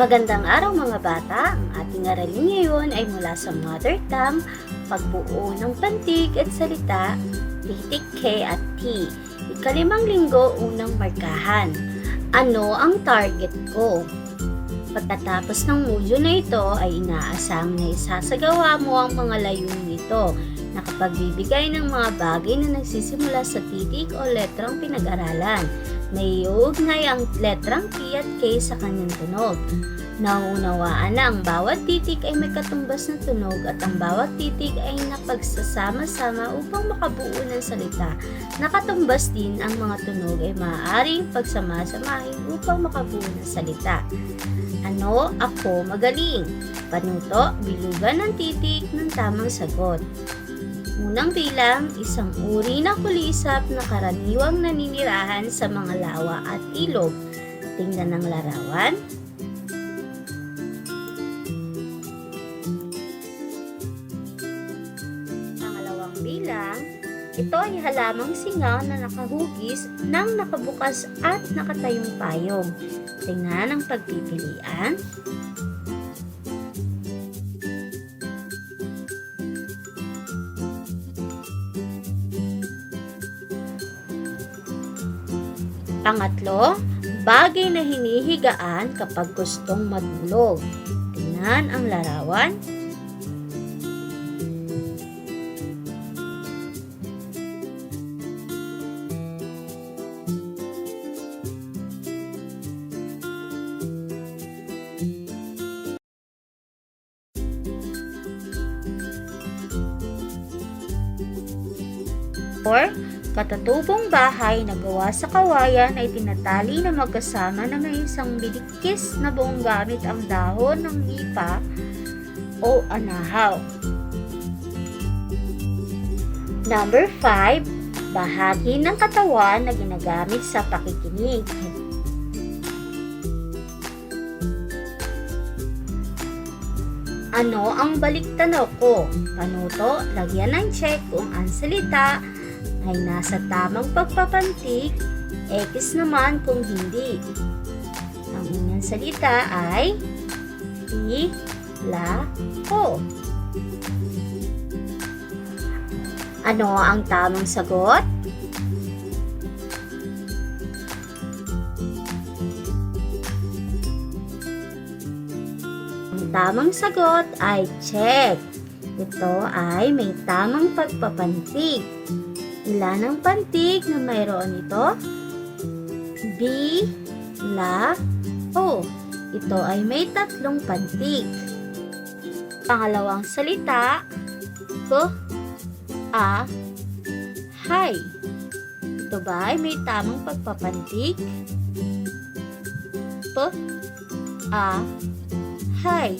Magandang araw mga bata! Ang ating aralin ngayon ay mula sa Mother Tongue, Pagbuo ng Pantig at Salita, Titik K at T. Ikalimang linggo, unang markahan. Ano ang target ko? Pagkatapos ng module na ito ay inaasam na isasagawa mo ang mga layunin nito na kapagbibigay ng mga bagay na nagsisimula sa titik o letrang pinag-aralan. Naiuugnay ang letrang T at K sa kanyang tunog. Nauunawaan na ang bawat titik ay may katumbas na tunog at ang bawat titik ay napagsasama-sama upang makabuo ng salita. Nakatumbas din ang mga tunog ay maaaring pagsamasamahin upang makabuo ng salita. Ano ako magaling? Panuto, bilugan ng titik ng tamang sagot. Unang bilang, isang uri ng kulisap na karaniwang naninirahan sa mga lawa at ilog. Tingnan ang larawan. Pangalawang bilang, ito ay halamang singaw na nakahugis ng nakabukas at nakatayong payong. Tingnan ang pagpipilian. Pangatlo, bagay na hinihigaan kapag gustong matulog. Tingnan ang larawan. Or, katatubong bahay na gawa sa kawayan ay tinatali na magkasama na may isang bilikis na buong gamit ang dahon ng nipa o anahaw. Number 5, bahagi ng katawan na ginagamit sa pakikinig. Ano ang baliktanaw ko? Panuto, lagyan ng check kung ang salita ay nasa tamang pagpapantig, X naman kung hindi. Ang unang salita ay ko. Ano ang tamang sagot? Ang tamang sagot ay check. Ito ay may tamang pagpapantig. Ilan ang pantig na mayroon ito? O. Ito ay may 3 pantig. Pangalawang salita, hay. Ito ba ay may tamang pagpapantig? Hay.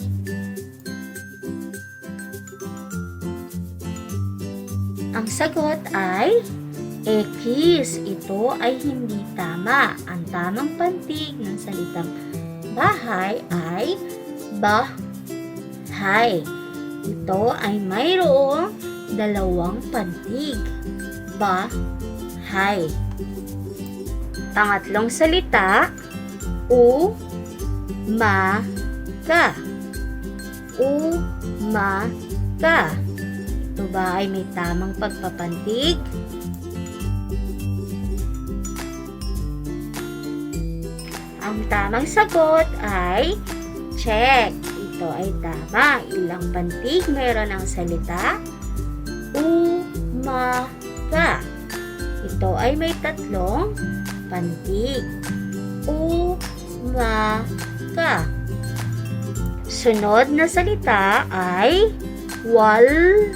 Ang sagot ay X. Ito ay hindi tama. Ang tamang pantig ng salitang bahay ay bahay. Ito ay mayroong 2 pantig. Bahay. Pangatlong salita, umaga. Umaga. Ito ba ay may tamang pagpapantig? Ang tamang sagot ay check. Ito ay tama. Ilang pantig mayroon ang salita? Umaga. Ito ay may 3 pantig. Umaga. Sunod na salita ay wala.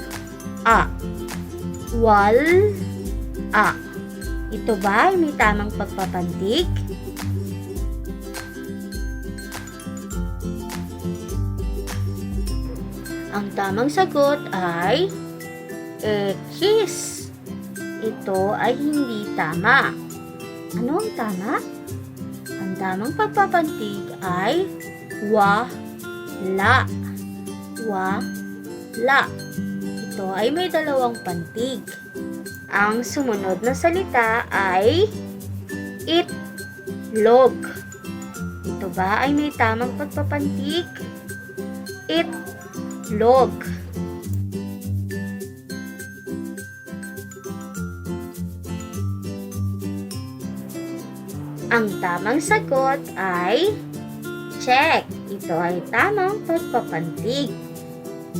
Ito ba ay may tamang pagpapantig? Ang tamang sagot ay X. Ito ay hindi tama. Ano ang tama? Ang tamang pagpapantig ay wala. Ito ay may 2 pantig. Ang sumunod na salita ay itlog. Ito ba ay may tamang pagpapantig? Itlog. Ang tamang sagot ay check. Ito ay tamang pagpapantig.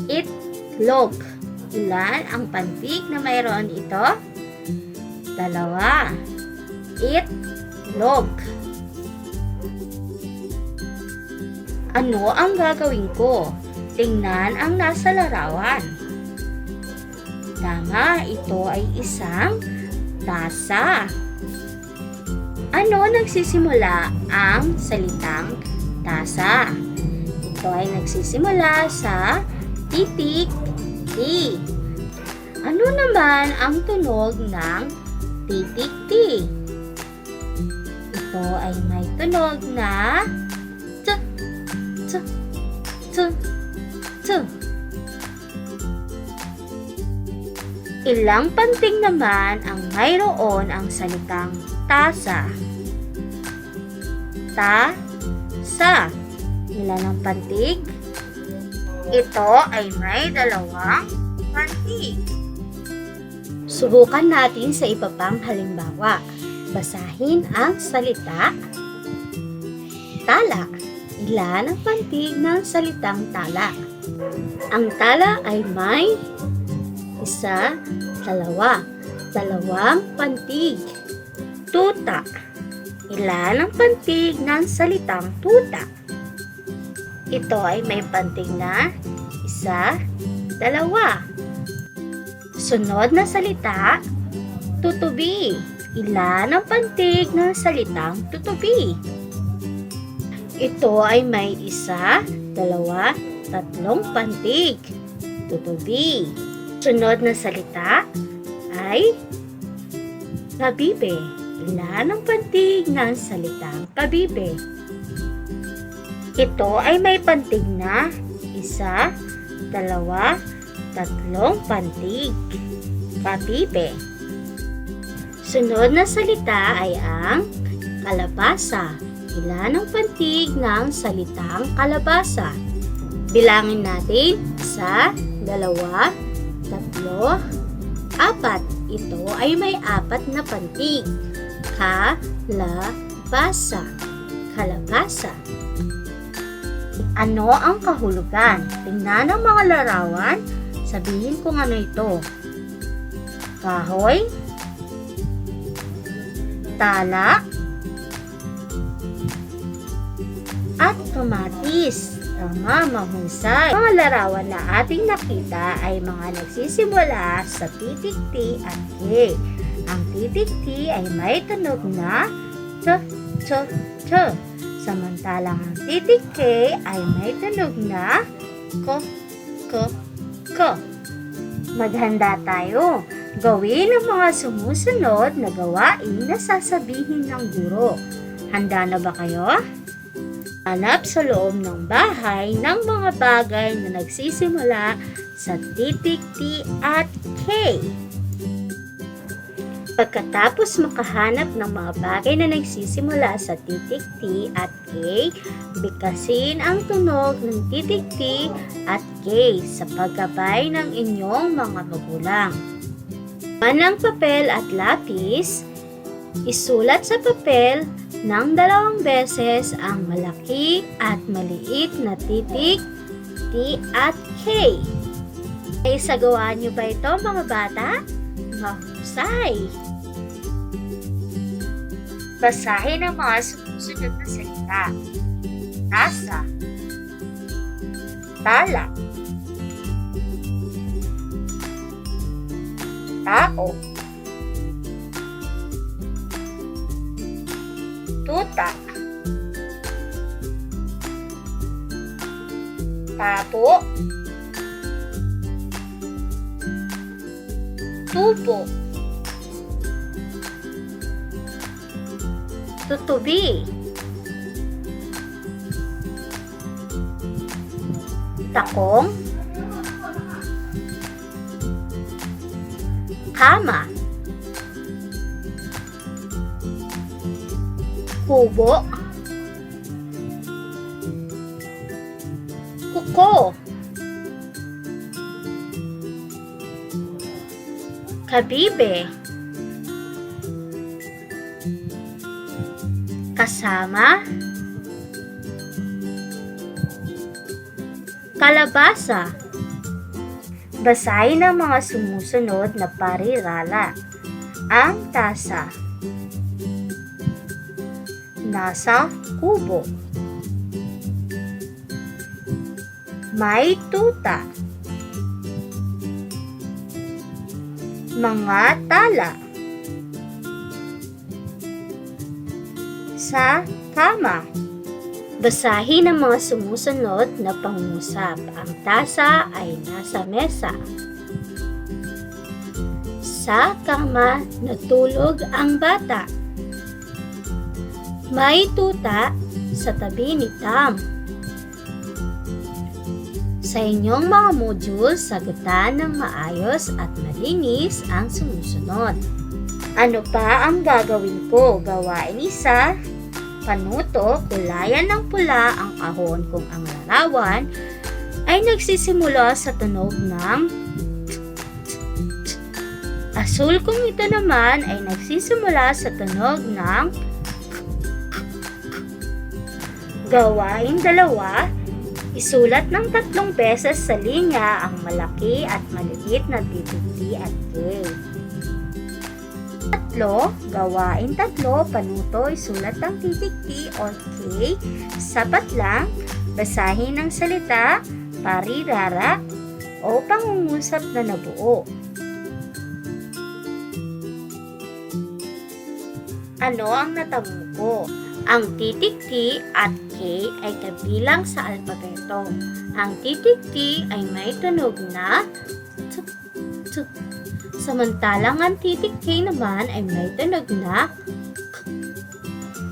Itlog. Ilan ang pantig na mayroon ito? 2. Itlog. Ano ang gagawin ko? Tingnan ang nasa larawan. Tama, ito ay isang tasa. Ano nagsisimula ang salitang tasa? Ito ay nagsisimula sa titik T. Ano naman ang tunog ng titik T? Ito ay may tunog na t, t, t, t. Ilang pantig naman ang mayroon ang salitang tasa? Tasa. Ilan ang pantig? Ito ay may 2 pantig. Subukan natin sa iba pang halimbawa. Basahin ang salita tala. Ilan ang pantig ng salitang tala? Ang tala ay may 1, 2, 2 pantig. Tuta. Ilan ang pantig ng salitang tuta? Ito ay may pantig na 1, 2. Sunod na salita, tutubi. Ilan ang pantig ng salitang tutubi? Ito ay may 1, 2, 3 pantig. Tutubi. Sunod na salita ay pabibe. Ilan ang pantig ng salitang pabibe? Ito ay may pantig na 1, 2, 3 pantig. Pabibe. Sunod na salita ay ang kalabasa. Ilan ang pantig ng salitang kalabasa? Bilangin natin 1, 2, 3, 4. Ito ay may 4 na pantig. Kalabasa. Kalabasa. Ano ang kahulugan? Tingnan ang mga larawan. Sabihin kung ano ito. Kahoy, tala, at kamatis. Tama, mahusay. Mga larawan na ating nakita ay mga nagsisimula sa titik T at K. Ang titik T ay may tunog na t, t, t. Samantalang ang titik K ay may tunog na k, k, k. Maghanda tayo. Gawin ang mga sumusunod na gawain na sasabihin ng guro. Handa na ba kayo? Hanap sa loob ng bahay ng mga bagay na nagsisimula sa titik T at K. Pagkatapos makahanap ng mga bagay na nagsisimula sa titik T at K, bigkasin ang tunog ng titik T at K sa paggabay ng inyong mga magulang. Ang papel at lapis, isulat sa papel ng 2 beses ang malaki at maliit na titik T at K. Ay sagawa niyo ba ito mga bata? Mahusay! Basahin ang mga sumusunod na salita. Tasa, tala, tao, tuta, tapo, tubo, tutubi, takong, kama, kubo, Ko. Kabibe. Kasama. Kalabasa. Basahin ang mga sumusunod na parirala. Ang tasa. Nasa kubo. May tuta. Mga tala. Sa kama. Basahin ang mga sumusunod na pangungusap. Ang tasa ay nasa mesa. Sa kama natulog ang bata. May tuta sa tabi ni Tam. Sa inyong mga modules, sagutan ng maayos at malinis ang sumusunod. Ano pa ang gagawin ko? Gawain isa. Panuto, kulayan ng pula ang kahon kung ang larawan ay nagsisimula sa tunog ng asul kung ito naman ay nagsisimula sa tunog ng gawain dalawa. Isulat ng 3 beses sa linya ang malaki at maliit na titikti at K. 3, gawain 3, panuto, isulat ang titik T o K, sapat lang, basahin ang salita, parirara, o pangungusap na nabuo. Ano ang natamo ko? Ang titik T at K ay kabilang sa alpabeto. Ang titik T ay may tunog na tuk, tuk. Samantalang ang titik K naman ay may tunog na k.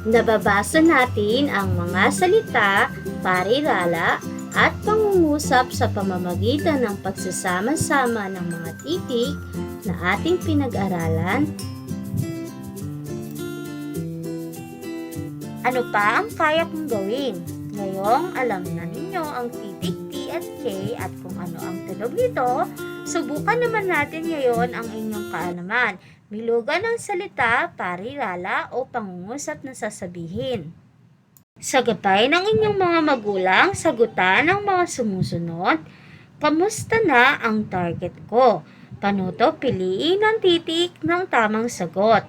Nababasa natin ang mga salita, parirala, at pangungusap sa pamamagitan ng pagsasama-sama ng mga titik na ating pinag-aralan. Ano pa ang kaya kong gawin? Ngayong alam na ninyo ang titik T at K at kung ano ang tunog nito, subukan naman natin ngayon ang inyong kaalaman. Bilugan ng salita, parirala o pangungusap na sasabihin. Sa gabay ng inyong mga magulang, sagutan ang mga sumusunod. Kamusta na ang target ko? Panuto, piliin ang titik ng tamang sagot.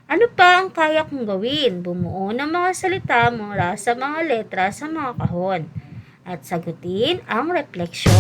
Ano pa ang kaya kong gawin? Bumuo ng mga salita mula sa mga letra sa mga kahon at sagutin ang refleksyon.